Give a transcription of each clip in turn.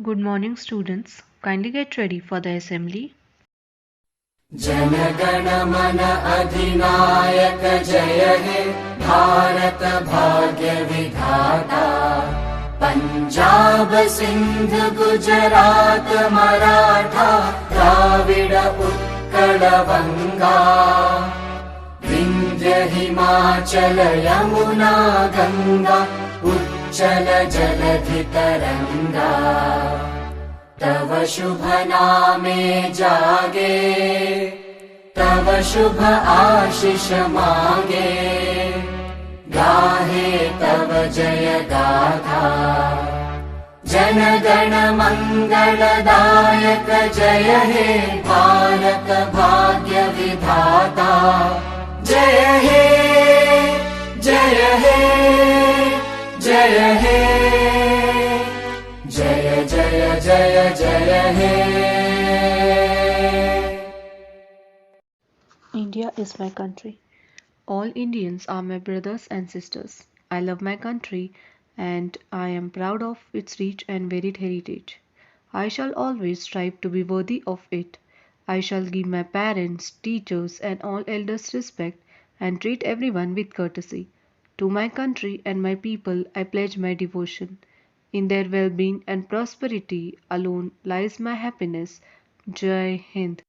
Good morning, students. Kindly get ready for the assembly. जनगण मन अधिनायक जय हे भारत भाग्य विधाता। पंजाब सिंध गुजरात मराठा द्राविड उत्कल बंगा। विंध्य हिमाचल यमुना गंगा उच्चल जलधि तरंगा। तव शुभ नामे जागे तव शुभ आशीष मांगे। गाहे तव जय गाथा जन गण मंगलदायक जय हे भारत भाग्य विधाता। जय हे जय हे जय हे जय जय जय जय हे। India is my country. All Indians are my brothers and sisters. I love my country and I am proud of its rich and varied heritage. I shall always strive to be worthy of it. I shall give my parents, teachers, and all elders respect and treat everyone with courtesy. To my country and my people I pledge my devotion. In their well being and prosperity alone lies my happiness. Jai Hind.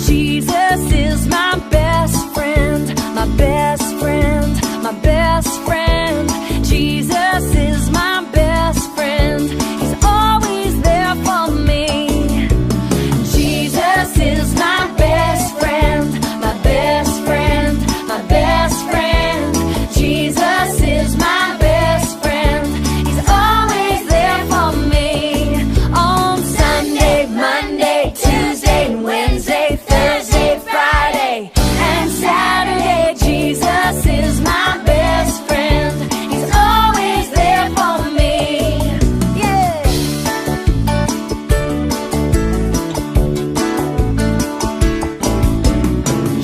Jesus is my best friend, my best friend, my best friend. Jesus is my best friend. He's always there for me. Jesus is my best friend, my best friend, my best friend. Jesus is my best friend. He's always there for me. On Sunday, Monday, Tuesday, and Wednesday, Thursday, Friday, and Saturday, Jesus is my best friend. He's always there for me. Yeah.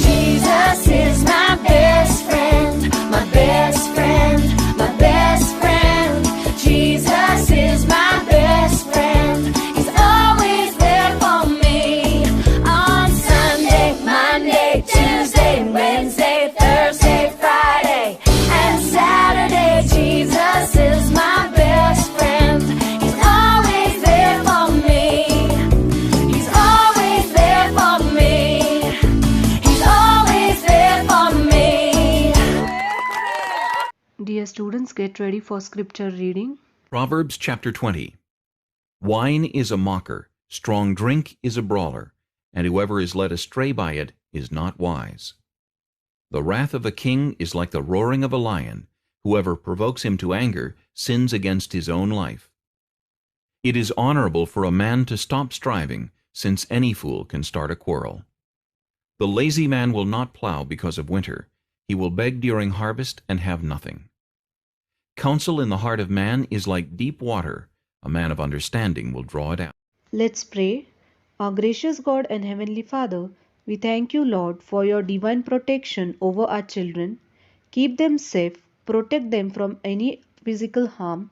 Jesus is my best friend, my best friend, my best friend. Jesus is my best friend. He's always there for me. On Sunday, Monday, Tuesday, and Wednesday, Thursday, Friday, and Saturday, Jesus is my best friend. He's always there for me. He's always there for me. He's always there for me. Dear students, get ready for scripture reading. Proverbs chapter 20. Wine is a mocker, strong drink is a brawler, and whoever is led astray by it is not wise. The wrath of a king is like the roaring of a lion. Whoever provokes him to anger sins against his own life. It is honorable for a man to stop striving, since any fool can start a quarrel. The lazy man will not plow because of winter. He will beg during harvest and have nothing. Counsel in the heart of man is like deep water. A man of understanding will draw it out. Let's pray. Our gracious God and Heavenly Father, we thank you, Lord, for your divine protection over our children. Keep them safe, protect them from any physical harm.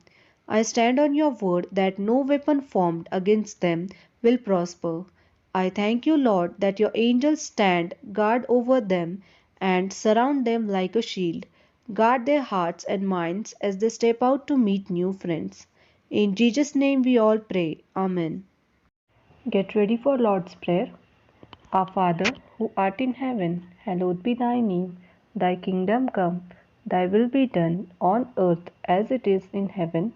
I stand on your word that no weapon formed against them will prosper. I thank you, Lord, that your angels stand guard over them and surround them like a shield. Guard their hearts and minds as they step out to meet new friends. In Jesus' name we all pray. Amen. Get ready for Lord's Prayer. Our Father, who art in heaven, hallowed be thy name. Thy kingdom come, thy will be done, on earth as it is in heaven.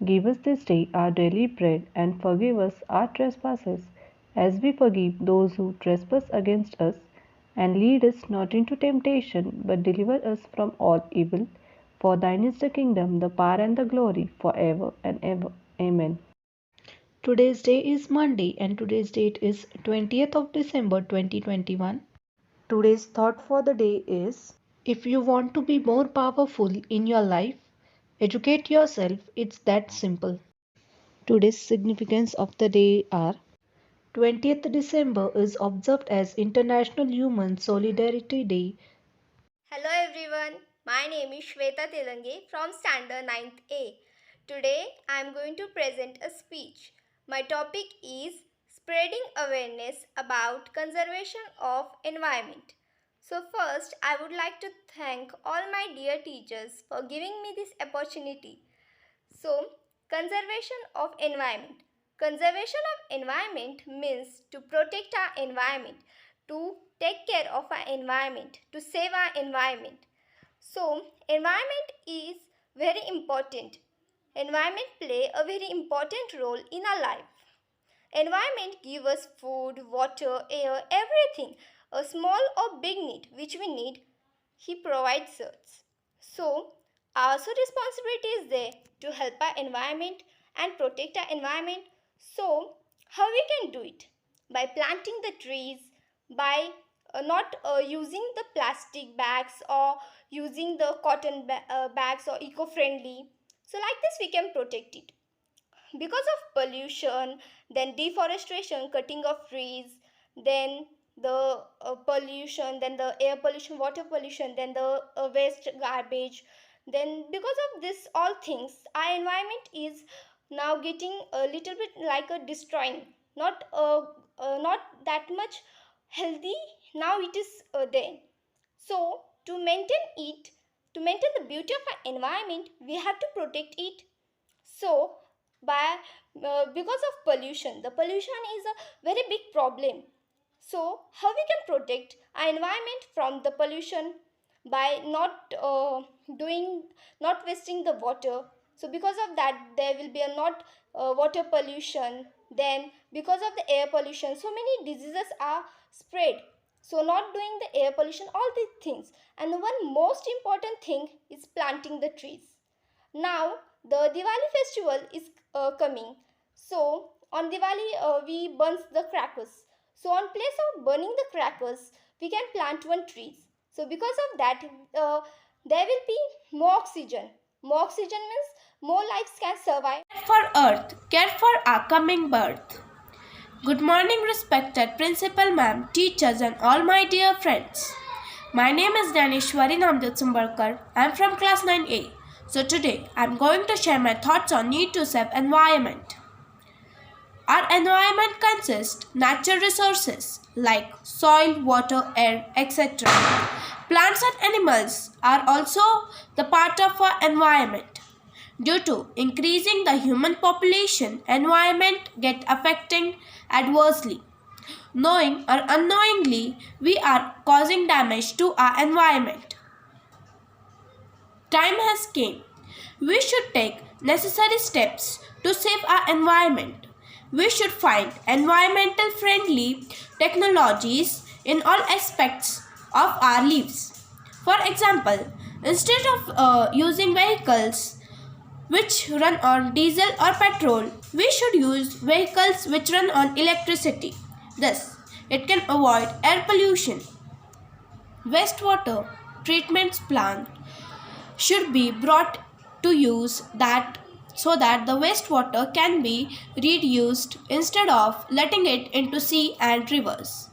Give us this day our daily bread, and forgive us our trespasses, as we forgive those who trespass against us. And lead us not into temptation, but deliver us from all evil. For thine is the kingdom, the power, and the glory, forever and ever. Amen. Today's day is Monday and today's date is 20th of December 2021. Today's thought for the day is, if you want to be more powerful in your life, educate yourself. It's that simple. Today's significance of the day are: 20th December is observed as International Human Solidarity Day. Hello everyone, My name is Shweta Telange from Standard 9th A. Today I am going to present a speech. My topic is spreading awareness about conservation of environment. So first I would like to thank all my dear teachers for giving me this opportunity. So conservation of environment. Conservation of environment means to protect our environment, to take care of our environment, to save our environment. So, environment is very important. Environment play a very important role in our life. Environment give us food, water, air, everything. A small or big need which we need, he provides us. So, our also responsibility is there to help our environment and protect our environment. So, how we can do it? By planting the trees, by not using the plastic bags or using the cotton bags or eco-friendly. So like this we can protect it. Because of pollution, then deforestation, cutting of trees, then the pollution, then the air pollution, water pollution, then the waste garbage, then because of this all things our environment is now getting a little bit like a destroying, not that much healthy. Now it is there. So to maintain it, to maintain the beauty of our environment, we have to protect it. So by because of pollution, the pollution is a very big problem. So how we can protect our environment from the pollution? By not wasting the water. So because of that there will be a not water pollution. Then because of the air pollution, so many diseases are spread. So not doing the air pollution, all these things. And the one most important thing is planting the trees. Now the Diwali festival is coming. So on Diwali we burn the crackers. So on place of burning the crackers, we can plant one trees. So because of that, there will be more oxygen. More oxygen means more lives can survive. Care for Earth, care for our coming birth. Good morning, respected Principal Ma'am, teachers and all my dear friends. My name is Daneshwari Namdev Sumbarkar. I am from class 9A. So today I am going to share my thoughts on need to save environment. Our environment consists natural resources like soil, water, air, etc. Plants and animals are also the part of our environment. Due to increasing the human population, environment get affecting adversely. Knowing or unknowingly, we are causing damage to our environment. Time has came. We should take necessary steps to save our environment. We should find environmental friendly technologies in all aspects of our lives. For example, instead of using vehicles which run on diesel or petrol, we should use vehicles which run on electricity. Thus, it can avoid air pollution. Wastewater treatment plant should be brought to use so that the wastewater can be reused instead of letting it into sea and rivers.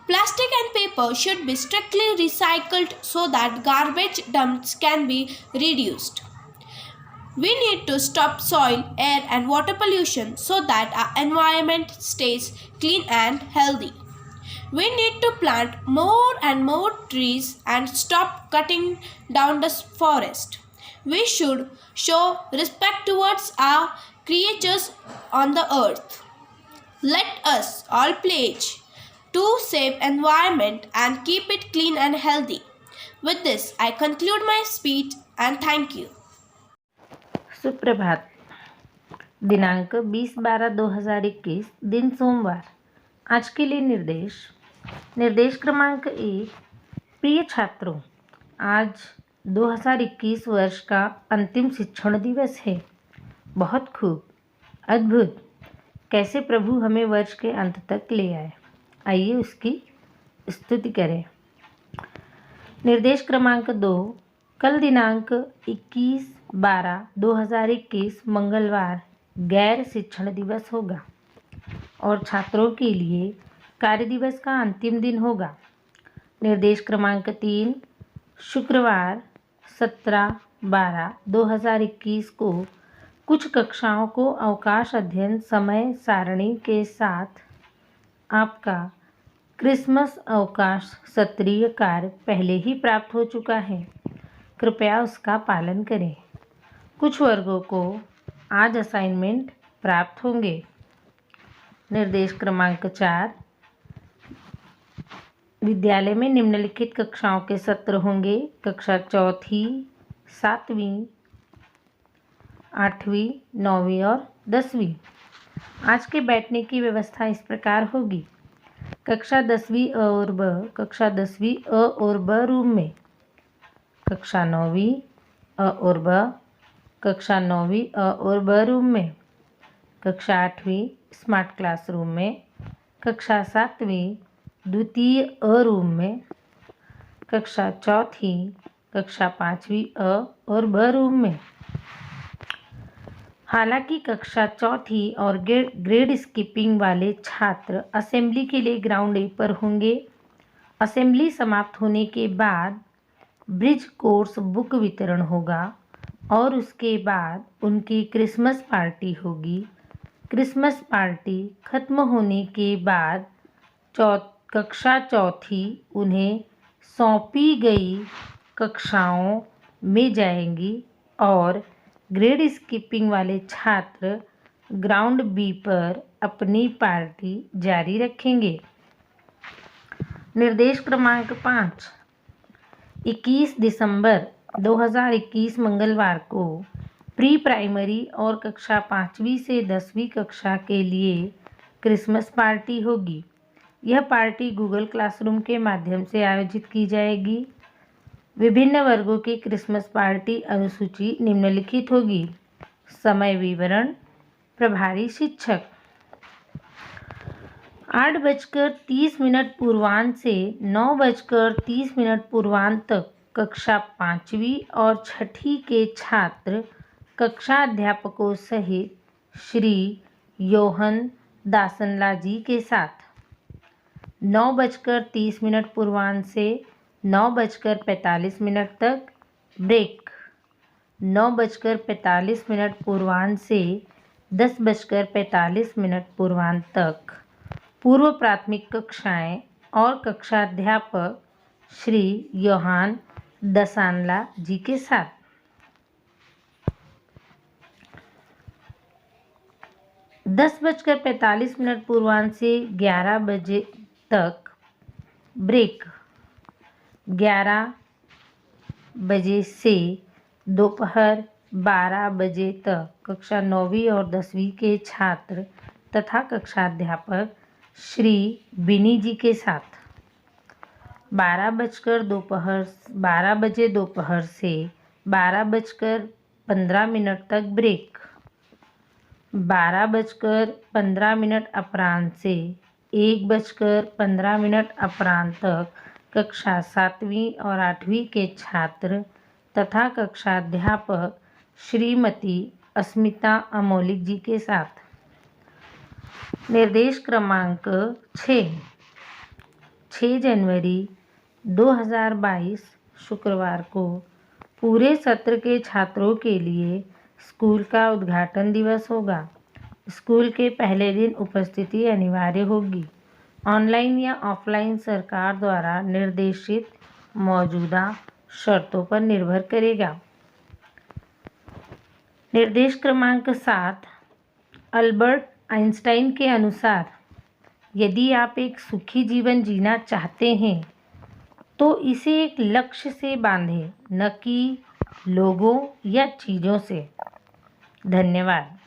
Plastic and paper should be strictly recycled so that garbage dumps can be reduced. We need to stop soil, air and water pollution so that our environment stays clean and healthy. We need to plant more and more trees and stop cutting down the forest. We should show respect towards our creatures on the earth. Let us all pledge to save environment and keep it clean and healthy. With this, I conclude my speech and thank you. सुप्रभात. दिनांक 20/12/2021 दिन सोमवार. आज के लिए निर्देश क्रमांक 1. प्रिय छात्रों, आज 2021 वर्ष का अंतिम शिक्षण दिवस है. बहुत खूब, अद्भुत. कैसे प्रभु हमें वर्ष के अंत तक ले आए. आइए उसकी स्तुति करें. निर्देश क्रमांक 2. कल दिनांक 21/12/2021 मंगलवार गैर शिक्षण दिवस होगा और छात्रों के लिए कार्य दिवस का अंतिम दिन होगा. निर्देश क्रमांक 3. शुक्रवार 17/12/2021 को कुछ कक्षाओं को अवकाश अध्ययन समय सारणी के साथ आपका क्रिसमस अवकाश सत्रीय कार्य पहले ही प्राप्त हो चुका है। कृपया उसका पालन करें। कुछ वर्गों को आज असाइनमेंट प्राप्त होंगे। निर्देश क्रमांक 4, विद्यालय में निम्नलिखित कक्षाओं के सत्र होंगे। कक्षा 4th, 7वीं, 8वीं, 9वीं और 10वीं। आज के बैठने की व्यवस्था इस प्रकार होगी। कक्षा 10वीं अ और ब, कक्षा 10वीं अ और ब रूम में। कक्षा 9वीं अ और ब, कक्षा 9वीं अ और ब रूम में। कक्षा 8वीं स्मार्ट क्लासरूम में। कक्षा 7वीं द्वितीय अ रूम में। कक्षा 4थी, कक्षा 5वीं अ और ब रूम में। हालांकि कक्षा 4थी और ग्रेड स्किपिंग वाले छात्र असेंबली के लिए ग्राउंड ए पर होंगे। असेंबली समाप्त होने के बाद ब्रिज कोर्स बुक वितरण होगा और उसके बाद उनकी क्रिसमस पार्टी होगी। क्रिसमस पार्टी खत्म होने के बाद कक्षा 4थी उन्हें सौंपी गई कक्षाओं में जाएंगी और ग्रेड स्किपिंग वाले छात्र ग्राउंड बी पर अपनी पार्टी जारी रखेंगे। निर्देश क्रमांक 5, 21 दिसंबर 2021 मंगलवार को प्री प्राइमरी और कक्षा 5वीं से 10वीं कक्षा के लिए क्रिसमस पार्टी होगी। यह पार्टी गूगल क्लासरूम के माध्यम से आयोजित की जाएगी। विभिन्न वर्गों की क्रिसमस पार्टी अनुसूची निम्नलिखित होगी। समय विवरण। प्रभारी शिक्षक 8:30 पूर्वाह्न से 9:30 पूर्वाह्न तक कक्षा 5वीं और 6ठी के छात्र कक्षा अध्यापकों सहित श्री योहन दासनला जी के साथ। 9:30 पूर्वाह्न से 9:45 तक ब्रेक। 9:45 पूर्वाह्न से 10:45 पूर्वाह्न तक पूर्व प्राथमिक कक्षाएं और कक्षा अध्यापक श्री योहान दसानला जी के साथ। 10:45 पूर्वाह्न से 11 बजे तक ब्रेक। 11 बजे से दोपहर 12 बजे तक कक्षा 9वीं और 10वीं के छात्र तथा कक्षा अध्यापक श्री बिनी जी के साथ। 12 बजे दोपहर से 12:15 तक ब्रेक। 12:15 अपराह्न से 1:15 अपराह्न तक कक्षा 7वीं और 8वीं के छात्र तथा कक्षा अध्यापक श्रीमती अस्मिता अमोलिक जी के साथ। निर्देश क्रमांक 6 जनवरी 2022 शुक्रवार को पूरे सत्र के छात्रों के लिए स्कूल का उद्घाटन दिवस होगा। स्कूल के पहले दिन उपस्थिति अनिवार्य होगी। ऑनलाइन या ऑफलाइन सरकार द्वारा निर्देशित मौजूदा शर्तों पर निर्भर करेगा। निर्देश क्रमांक 7, अल्बर्ट आइंस्टाइन के अनुसार यदि आप एक सुखी जीवन जीना चाहते हैं तो इसे एक लक्ष्य से बांधें, न कि लोगों या चीज़ों से। धन्यवाद।